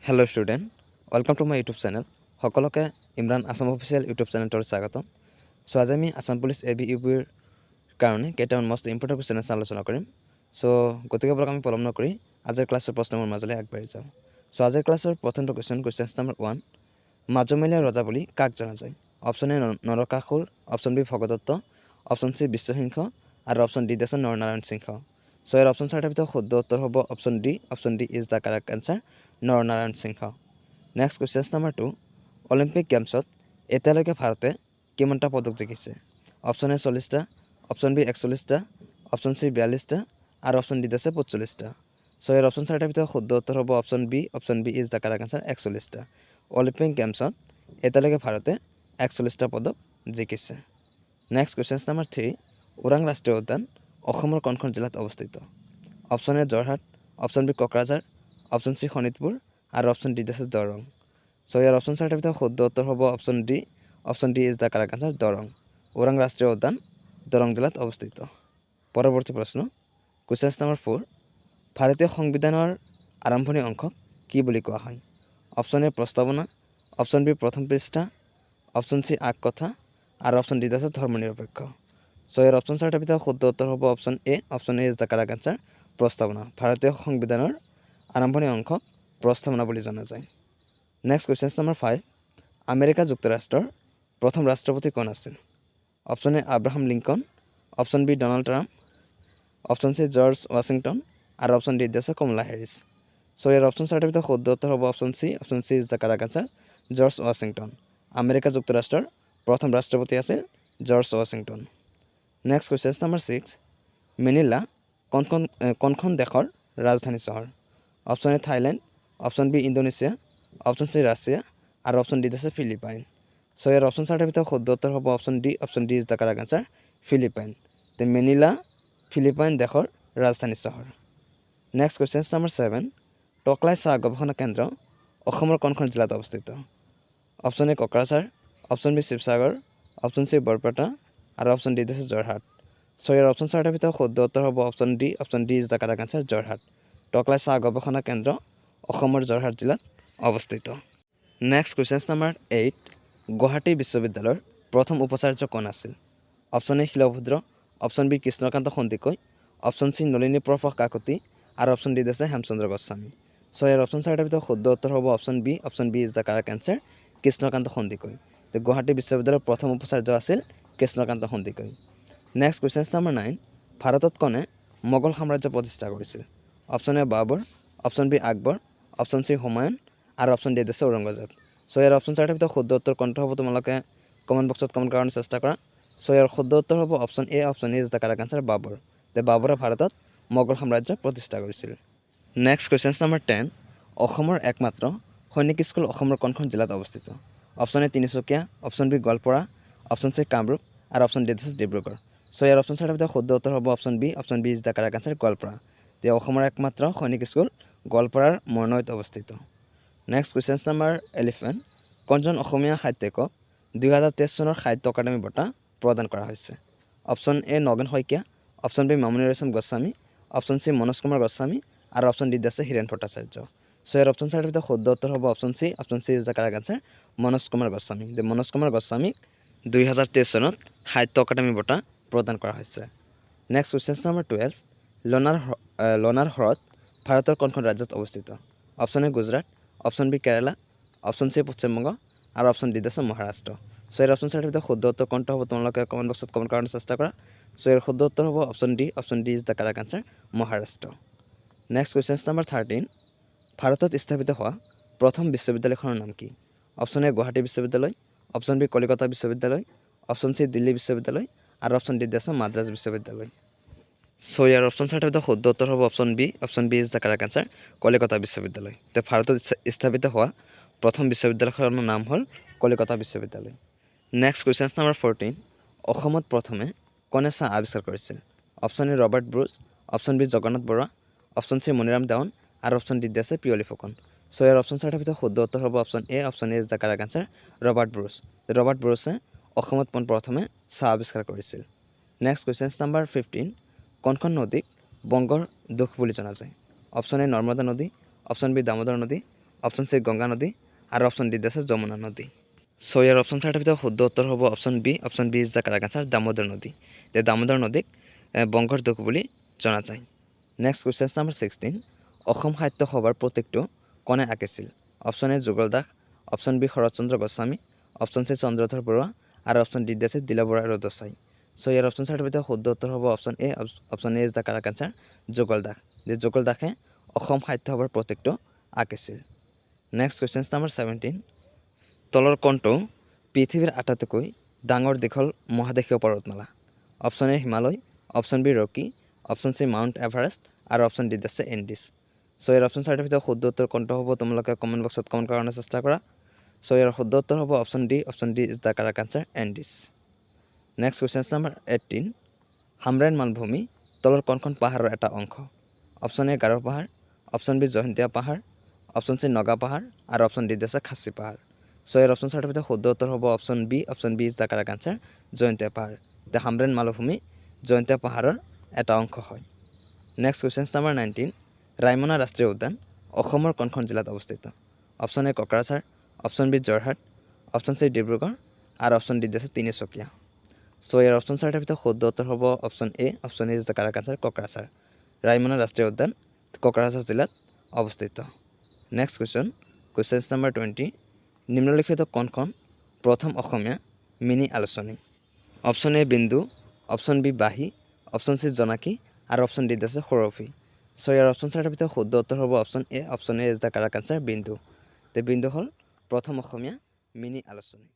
Hello' student, welcome to my YouTube channel. সকলোকে Imran Assam official YouTube চেনেলটোৰ স্বাগতম। চ' আজি আমি আছাম পুলিচ ABUPৰ কাৰণে কেইটামান মষ্ট ইম্পৰ্টেণ্ট কুৱেশ্যন আলোচনা কৰিম। চ' গতিকে আমি পলম নকৰি আজিৰ ক্লাছৰ প্ৰশ্নবোৰ মাজলৈ আগবাঢ়ি যাওঁ। চ' আজিৰ ক্লাছৰ প্ৰথমটো কুৱেশ্যন নম্বৰ 1, মাজুমলীয়া ৰজা বুলি কাক জনা যায়? Option A Narakasur, option B Bhagadatta, option C Biswa Singha আৰু অপশ্যন ডি আছে নৰনাৰায়ণ সিংহ। চ' ইয়াৰ অপশ্যন চাৰিটাৰ ভিতৰত শুদ্ধ উত্তৰ হ'ব option D. Option D is the correct answer, Naranarayan Singha. Next question number 2, Olympic গেমছত এতিয়ালৈকে ভাৰতে কিমানটা পদক জিকিছে? অপশ্যন এ 40টা, অপশ্যন বি 41টা, অপশ্যন চি 42টা আৰু অপশ্যন ডি আছে 45টা। চ' ইয়াৰ অপশ্যন চাৰিটাৰ ভিতৰত শুদ্ধ উত্তৰ হ'ব option B. Option B is the correct answer, 41টা। অলিম্পিক গেমছত এতিয়ালৈকে ভাৰতে 41টা পদক জিকিছে। নেক্সট কুৱেশ্যন নম্বৰ 3, ওৰাং ৰাষ্ট্ৰীয় উদ্যান অসমৰ কোনখন জিলাত অৱস্থিত? Option A Jorhat, option B Kokrajhar, option C Sonitpur আৰু অপশ্যন ডি আছে দৰং। চ' ইয়াৰ অপশ্যন চাৰিটাৰ ভিতৰত শুদ্ধ উত্তৰ হ'ব option D. Option D is the correct answer, Darrang. Orang ৰাষ্ট্ৰীয় উদ্যান দৰং জিলাত অৱস্থিত। পৰৱৰ্তী প্ৰশ্ন, কুৱেশ্যন নম্বৰ 4, ভাৰতীয় সংবিধানৰ আৰম্ভণি অংশক কি বুলি কোৱা হয়? অপশ্যন এ প্ৰস্তাৱনা, অপশ্যন বি প্ৰথম পৃষ্ঠা, অপশ্যন চি আগ কথা আৰু অপশ্যন ডি আছে ধৰ্মনিৰপেক্ষ। চ' ইয়াৰ অপশ্যন চাৰিটাৰ ভিতৰত শুদ্ধ উত্তৰ হ'ব option A. Option A is the correct answer, প্ৰস্তাৱনা। ভাৰতীয় সংবিধানৰ আৰম্ভণি অংশক প্ৰস্তাৱনা বুলি জনা যায়। নেক্সট কুৱেশ্যন নম্বৰ 5, আমেৰিকা যুক্তৰাষ্ট্ৰৰ প্ৰথম ৰাষ্ট্ৰপতি কোন আছিল? Option A Abraham Lincoln, option B Donald Trump, option C George Washington আৰু অপশ্যন ডি আছে কমলা হেৰিছ। চ' ইয়াৰ অপশ্যন চাৰিটাৰ ভিতৰত শুদ্ধ উত্তৰ হ'ব option C. Option C is the correct answer, George Washington. America যুক্তৰাষ্ট্ৰৰ প্ৰথম ৰাষ্ট্ৰপতি আছিল George Washington. Next question number 6, Manila কোনখন দেশৰ ৰাজধানী চহৰ? Option A Thailand, option B Indonesia, option C Russia আৰু অপশ্যন ডি আছে ফিলিপাইন। চ' ইয়াৰ অপশ্যন চাৰিটাৰ ভিতৰত শুদ্ধ উত্তৰ হ'ব option D. Option D is the correct answer, Philippines. তে মেনিলা ফিলিপাইন দেশৰ ৰাজধানী চহৰ। নেক্সট কুৱেশ্যন নম্বৰ 7, টকলাই চাহ গৱেষণা কেন্দ্ৰ অসমৰ কোনখন জিলাত অৱস্থিত? Option A Kokrajhar, option B Sivasagar, option C Barpeta আৰু অপশ্যন ডি আছে যোৰহাট। চ' ইয়াৰ অপশ্যন চাৰিটাৰ ভিতৰত শুদ্ধ উত্তৰ হ'ব option D. Option D is the correct answer, Jorhat. Tocklai চাহ গৱেষণা কেন্দ্ৰ অসমৰ যোৰহাট জিলাত অৱস্থিত। নেক্সট কুৱেশ্যন নম্বৰ 8, গুৱাহাটী বিশ্ববিদ্যালয়ৰ প্ৰথম উপাচাৰ্য কোন আছিল? Option A Shilabhadra, option B Krishnakanta Sandikai, option C Naliniprabha Kakati আৰু অপশ্যন ডি আছে হেমচন্দ্ৰ গোস্বামী। চ' ইয়াৰ অপশ্যন চাৰিটাৰ ভিতৰত শুদ্ধ উত্তৰ হ'ব option B. Option B is the correct answer, Krishnakanta Sandikai. তো গুৱাহাটী বিশ্ববিদ্যালয়ৰ প্ৰথম উপাচাৰ্য আছিল Krishnakanta Sandikai. Next question number 9, ভাৰতত কোনে মোগল সাম্ৰাজ্য প্ৰতিষ্ঠা কৰিছিল? Option A Babur, option B Akbar, option C Humayun আৰু অপশ্যন ডি আছে ঔৰংগজেব। চ' ইয়াৰ অপশ্যন চাৰিটাৰ ভিতৰত শুদ্ধ উত্তৰ কোনটো হ'ব তোমালোকে কমেণ্ট বক্সত কমেণ্ট কৰাৰ চেষ্টা কৰা। চ' ইয়াৰ শুদ্ধ উত্তৰ হ'ব option A. Option A is the correct answer, বাবৰ। তে বাবৰে ভাৰতত মোগল সাম্ৰাজ্য প্ৰতিষ্ঠা কৰিছিল। নেক্সট কুৱেশ্যন নম্বৰ 10, অসমৰ একমাত্ৰ সৈনিক স্কুল অসমৰ কোনখন জিলাত অৱস্থিত? Option A Tinsukia, option B Goalpara, option C Kamrup আৰু অপশ্যন ডি আছে ডিব্ৰুগড়। চ' ইয়াৰ অপশ্যন চাৰিটাৰ ভিতৰত শুদ্ধ উত্তৰ হ'ব option B. Option B is the correct answer, Goalpara. তে অসমৰ একমাত্ৰ সৈনিক স্কুল গোৱালপাৰাৰ মৰনৈত অৱস্থিত। নেক্সট কুৱেশ্যন নম্বৰ 11, কোনজন অসমীয়া সাহিত্যিকক 2023 চনৰ সাহিত্য একাডেমী বঁটা প্ৰদান কৰা হৈছে? Option A Nagen Saikia, option B Mamoni Raisom Goswami, option C Manoj Kumar Goswami আৰু অপশ্যন ডি আছে হীৰেণ ভট্টাচাৰ্য। চ' ইয়াৰ অপশ্যন চাৰিটাৰ ভিতৰত শুদ্ধ উত্তৰ হ'ব option C. Option C is the correct answer, Manoj Kumar Goswami. Manoj Kumar গোস্বামীক 2023 চনত সাহিত্য একাডেমী বঁটা প্ৰদান কৰা হৈছে। নেক্সট কুৱেশ্যন নম্বৰ 12, লনাৰ হ্ৰদ ভাৰতৰ কোনখন ৰাজ্যত অৱস্থিত? Option A Gujarat, option B Kerala, option C Paschimbanga আৰু অপশ্যন ডি আছে মহাৰাষ্ট্ৰ। চ' ইয়াৰ অপশ্যন চাৰিটাৰ ভিতৰত শুদ্ধ উত্তৰ কোনটো হ'ব তোমালোকে কমেণ্ট বক্সত কমেণ্ট কৰাৰ চেষ্টা কৰা। চ' ইয়াৰ শুদ্ধ উত্তৰ হ'ব option D. Option D is the correct answer, Maharashtra. Next question number 13, ভাৰতত স্থাপিত হোৱা প্ৰথম বিশ্ববিদ্যালয়খনৰ নাম কি? অপশ্যন এ গুৱাহাটী বিশ্ববিদ্যালয়, অপশ্যন বি কলিকতা বিশ্ববিদ্যালয়, অপশ্যন চি দিল্লী বিশ্ববিদ্যালয় আৰু অপশ্যন ডি আছে মাদ্ৰাজ বিশ্ববিদ্যালয়। চ' ইয়াৰ অপশ্যন চাৰিটাৰ ভিতৰত শুদ্ধ উত্তৰ হ'ব option B. Option B is the correct answer, Calcutta বিশ্ববিদ্যালয়। তে ভাৰতত স্থাপিত হোৱা প্ৰথম বিশ্ববিদ্যালয়খনৰ নাম হ'ল কলিকতা বিশ্ববিদ্যালয়। নেক্সট কুৱেশ্যন নম্বৰ 14, অসমত প্ৰথমে কোনে চাহ আৱিষ্কাৰ কৰিছিল? Option A Robert Bruce, option B Jagannath Barua, option C Maniram Dewan আৰু অপশ্যন ডি আছে পিয়লি ফুকন। চ' ইয়াৰ অপশ্যন চাৰিটাৰ ভিতৰত শুদ্ধ উত্তৰ হ'ব option A. Option A is the correct answer, Robert Bruce. Robert ব্ৰুচে অসমত পোনপ্ৰথমে চাহ আৱিষ্কাৰ কৰিছিল। নেক্সট কুৱেশ্যন নম্বৰ 15, কোনখন নদীক বংগৰ দুখ বুলি জনা যায়? অপশ্যন এ নৰ্মদা নদী, অপশ্যন বি দামোদৰ নদী, অপশ্যন চি গংগা নদী আৰু অপশ্যন ডিত আছে যমুনা নদী। চ' ইয়াৰ অপশ্যন চাৰিটাৰ ভিতৰত শুদ্ধ উত্তৰ হ'ব option B. Option B is the correct answer, Damodar নদী। যে দামোদৰ নদীক বংগৰ দুখ বুলি জনা যায়। নেক্সট কুৱেশ্যন নাম্বাৰ 16, অসম সাহিত্য সভাৰ প্ৰতীকটো কোনে আঁকিছিল? Option A Jugal Das, option B Saratchandra Goswami, option C Chandradhar Barua আৰু অপশ্যন ডি আছে দিলবৰা ৰদচাই। চ' ইয়াৰ অপশ্যন চাৰিটাৰ ভিতৰত শুদ্ধ উত্তৰ হ'ব option A. Option A is the correct answer, Jugal Das. যে যুগল দাসে অসম সাহিত্য সভাৰ প্ৰতীকটো আঁকিছিল। নেক্সট কুৱেশ্যন নাম্বাৰ 17, তলৰ কোনটো পৃথিৱীৰ আটাইতকৈ ডাঙৰ দীঘল মহাদেশীয় পৰ্বতমালা? Option A Himalaya, option B Rocky, option C Mount Everest আৰু অপশ্যন ডি আছে এণ্ডিছ। চ' ইয়াৰ অপশ্যন চাৰিটাৰ ভিতৰত শুদ্ধ উত্তৰ কোনটো হ'ব তোমালোকে কমেণ্ট বক্সত কমেণ্ট কৰাৰ চেষ্টা কৰা। চ' ইয়াৰ শুদ্ধ উত্তৰ হ'ব option D. Option D is the correct answer, Andes. Next question number 18, হামৰেণ মালভূমি তলৰ কোনখন পাহাৰৰ এটা অংশ? অপশ্যন এ গাৰো পাহাৰ, অপশ্যন বি জয়ন্তীয়া পাহাৰ, অপশ্যন চি নগা পাহাৰ আৰু অপশ্যন ডি আছে খাচী পাহাৰ। চ' ইয়াৰ অপশ্যন চাৰিটাৰ ভিতৰত শুদ্ধ উত্তৰ হ'ব option B. Option B is the correct answer, Jaintia পাহাৰ। দ্য হামৰেণ মালভূমি জয়ন্তীয়া পাহাৰৰ এটা অংশ হয়। নেক্সট কুৱেশ্যন নাম্বাৰ 19, ৰায়মনা ৰাষ্ট্ৰীয় উদ্যান অসমৰ কোনখন জিলাত অৱস্থিত? Option A Kokrajhar, option B Jorhat, option C Dibrugarh আৰু অপশ্যন ডি আছে তিনিচুকীয়া। চ' ইয়াৰ অপশ্যন চাৰিটাৰ ভিতৰত শুদ্ধ উত্তৰ হ'ব option A. Option A is the correct answer, Kokrajhar. Raimona ৰাষ্ট্ৰীয় উদ্যান কোকৰাঝাৰ জিলাত অৱস্থিত। নেক্সট কুৱেশ্যন নাম্বাৰ 20, নিম্নলিখিত কোনখন প্ৰথম অসমীয়া মিনি আলোচনী? অপশ্যন এ বিন্দু, অপশ্যন বি বাঁহী, অপশ্যন চি জোনাকী আৰু অপশ্যন ডি আছে সৰফী। চ' ইয়াৰ অপশ্যন চাৰিটাৰ ভিতৰত শুদ্ধ উত্তৰ হ'ব option A. Option A is the correct answer, বিন্দু। তে বিন্দু হ'ল প্ৰথম অসমীয়া মিনি আলোচনী।